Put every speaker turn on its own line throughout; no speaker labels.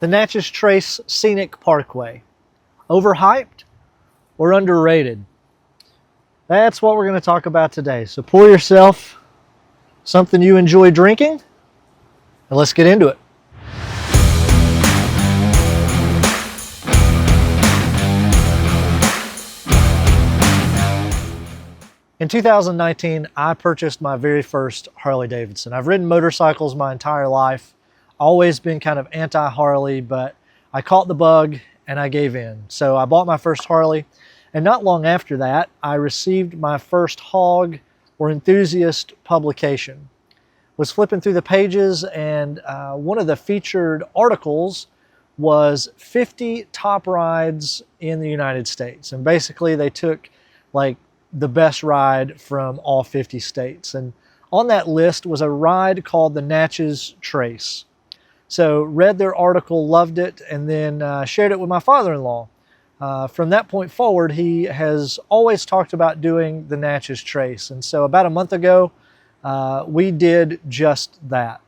The Natchez Trace Scenic Parkway. Overhyped or underrated? That's what we're going to talk about today. So pour yourself something you enjoy drinking, and let's get into it. In 2019, I purchased my very first Harley Davidson. I've ridden motorcycles my entire life, always been kind of anti-Harley, but I caught the bug and I gave in. So I bought my first Harley, and not long after that, I received my first hog or enthusiast publication. Was flipping through the pages, and one of the featured articles was 50 top rides in the United States. And basically they took like the best ride from all 50 states. And on that list was a ride called the Natchez Trace. So read their article, loved it, and then shared it with my father-in-law. From that point forward, he has always talked about doing the Natchez Trace. And so about a month ago, we did just that.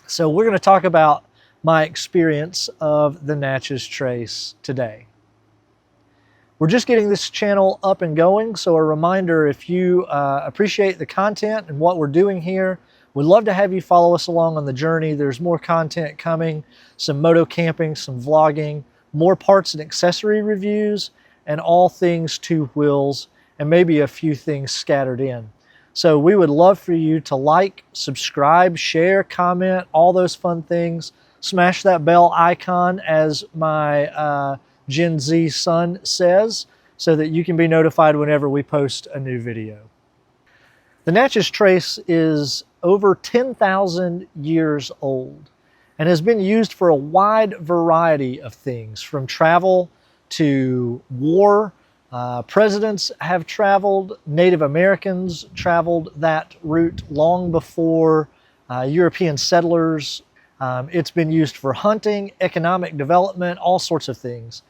So we're going to talk about my experience of the Natchez Trace today. We're just getting this channel up and going, so a reminder, if you appreciate the content and what we're doing here, we'd love to have you follow us along on the journey. There's more content coming, some moto camping, some vlogging, more parts and accessory reviews, and all things two wheels, and maybe a few things scattered in. So we would love for you to like, subscribe, share, comment, all those fun things. Smash that bell icon, as my Gen Z son says, so that you can be notified whenever we post a new video. The Natchez Trace is over 10,000 years old and has been used for a wide variety of things, from travel to war. Presidents have traveled, Native Americans traveled that route long before European settlers. It's been used for hunting, economic development, all sorts of things.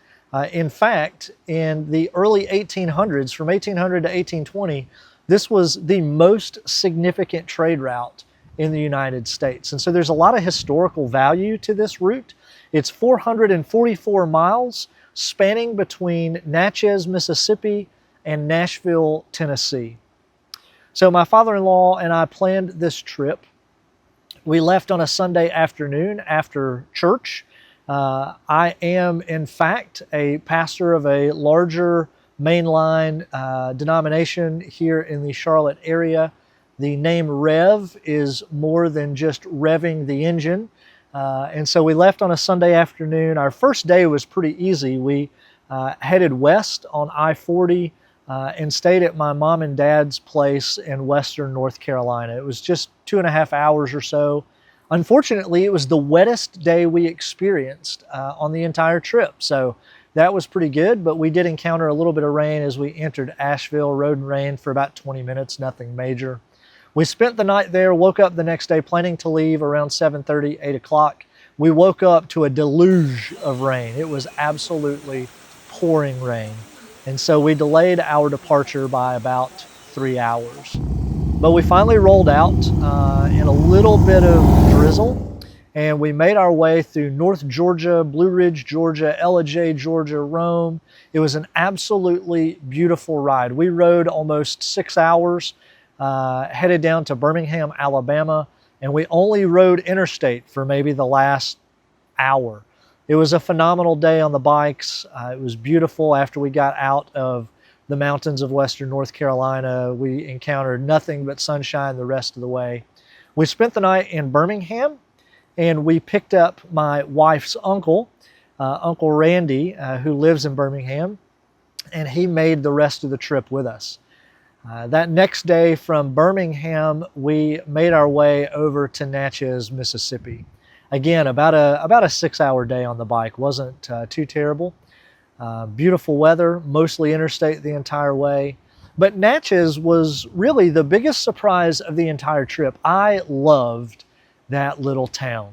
In fact, in the early 1800s, from 1800 to 1820, this was the most significant trade route in the United States. And so there's a lot of historical value to this route. It's 444 miles, spanning between Natchez, Mississippi, and Nashville, Tennessee. So my father-in-law and I planned this trip. We left on a Sunday afternoon after church. I am, in fact, a pastor of a larger mainline denomination here in the Charlotte area. The name Rev is more than just revving the engine. And so we left on a Sunday afternoon. Our first day was pretty easy. We headed west on I-40 and stayed at my mom and dad's place in western North Carolina. It was just 2.5 hours or so. Unfortunately, it was the wettest day we experienced on the entire trip, so that was pretty good, but we did encounter a little bit of rain as we entered Asheville. Rode in rain for about 20 minutes, nothing major. We spent the night there, woke up the next day planning to leave around 7:30, 8 o'clock. We woke up to a deluge of rain. It was absolutely pouring rain, and so we delayed our departure by about 3 hours. But we finally rolled out in a little bit of drizzle, and we made our way through North Georgia, Blue Ridge, Georgia, Ellijay, Georgia, Rome. It was an absolutely beautiful ride. We rode almost 6 hours, headed down to Birmingham, Alabama, and we only rode interstate for maybe the last hour. It was a phenomenal day on the bikes. It was beautiful. After we got out of the mountains of western North Carolina, we encountered nothing but sunshine the rest of the way. We spent the night in Birmingham, and we picked up my wife's uncle, Uncle Randy, who lives in Birmingham, and he made the rest of the trip with us. That next day from Birmingham, we made our way over to Natchez, Mississippi. Again, about a 6-hour day on the bike. Wasn't too terrible. Beautiful weather, mostly interstate the entire way. But Natchez was really the biggest surprise of the entire trip. I loved that little town.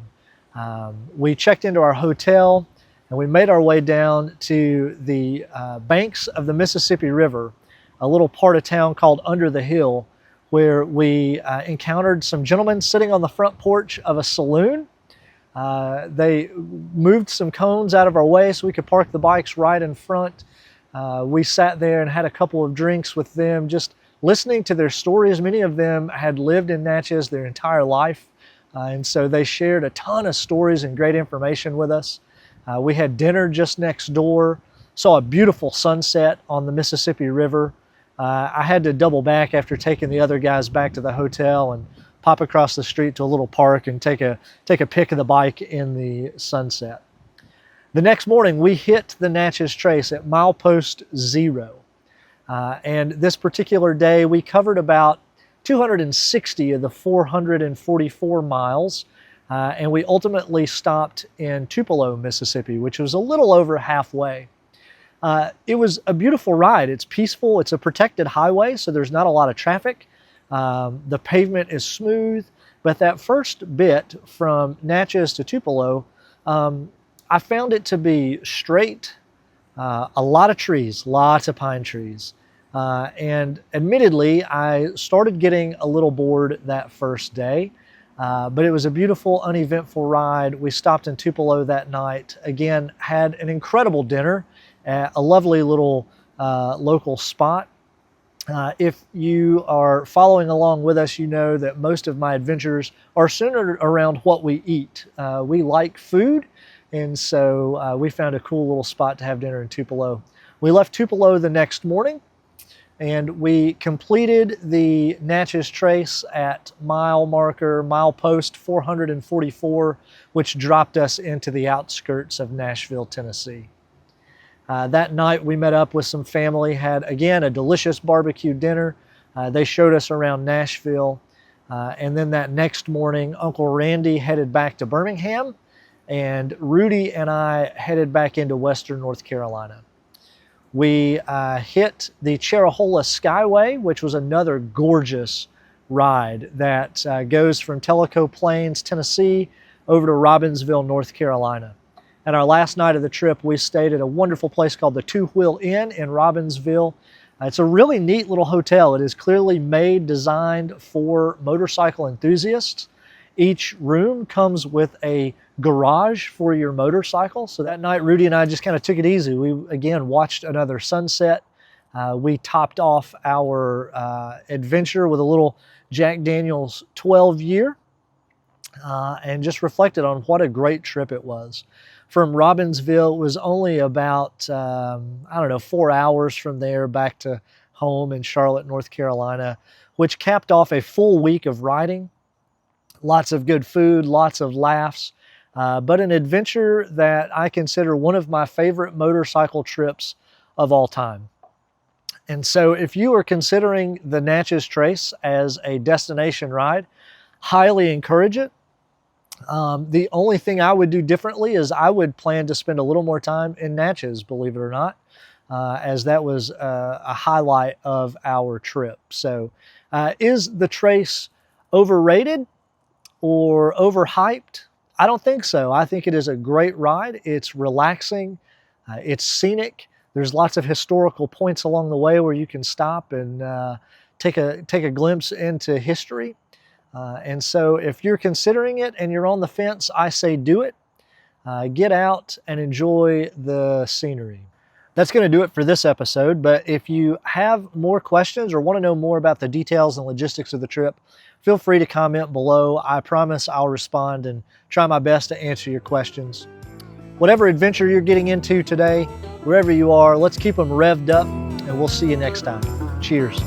We checked into our hotel and we made our way down to the banks of the Mississippi River, a little part of town called Under the Hill, where we encountered some gentlemen sitting on the front porch of a saloon They moved some cones out of our way so we could park the bikes right in front. We sat there and had a couple of drinks with them, just listening to their stories. Many of them had lived in Natchez their entire life, and so they shared a ton of stories and great information with us. We had dinner just next door, saw a beautiful sunset on the Mississippi River. I had to double back after taking the other guys back to the hotel and pop across the street to a little park and take a pic of the bike in the sunset. The next morning, we hit the Natchez Trace at milepost 0. And this particular day, we covered about 260 of the 444 miles. And we ultimately stopped in Tupelo, Mississippi, which was a little over halfway. It was a beautiful ride. It's peaceful. It's a protected highway, so there's not a lot of traffic. The pavement is smooth, but that first bit from Natchez to Tupelo, I found it to be straight, a lot of trees, lots of pine trees. And admittedly, I started getting a little bored that first day, but it was a beautiful, uneventful ride. We stopped in Tupelo that night. Again, had an incredible dinner at a lovely little local spot. If you are following along with us, you know that most of my adventures are centered around what we eat. We like food, and so we found a cool little spot to have dinner in Tupelo. We left Tupelo the next morning, and we completed the Natchez Trace at milepost 444, which dropped us into the outskirts of Nashville, Tennessee. That night we met up with some family, had again a delicious barbecue dinner. They showed us around Nashville. And then that next morning, Uncle Randy headed back to Birmingham, and Rudy and I headed back into Western North Carolina. We hit the Cherahole Skyway, which was another gorgeous ride that goes from Tellico Plains, Tennessee, over to Robbinsville, North Carolina. And our last night of the trip, we stayed at a wonderful place called the Two Wheel Inn in Robbinsville. It's a really neat little hotel. It is clearly made, designed for motorcycle enthusiasts. Each room comes with a garage for your motorcycle. So that night, Rudy and I just kind of took it easy. We, again, watched another sunset. We topped off our adventure with a little Jack Daniel's 12-year and just reflected on what a great trip it was. From Robbinsville, it was only about, 4 hours from there back to home in Charlotte, North Carolina, which capped off a full week of riding. Lots of good food, lots of laughs, but an adventure that I consider one of my favorite motorcycle trips of all time. And so if you are considering the Natchez Trace as a destination ride, highly encourage it. The only thing I would do differently is I would plan to spend a little more time in Natchez, believe it or not, as that was a highlight of our trip. So is the Trace overrated or overhyped? I don't think so. I think it is a great ride. It's relaxing. It's scenic. There's lots of historical points along the way where you can stop and take a glimpse into history. And so if you're considering it and you're on the fence, I say do it. Get out and enjoy the scenery. That's going to do it for this episode, but if you have more questions or want to know more about the details and logistics of the trip, feel free to comment below. I promise I'll respond and try my best to answer your questions. Whatever adventure you're getting into today, wherever you are, let's keep them revved up, and we'll see you next time. Cheers.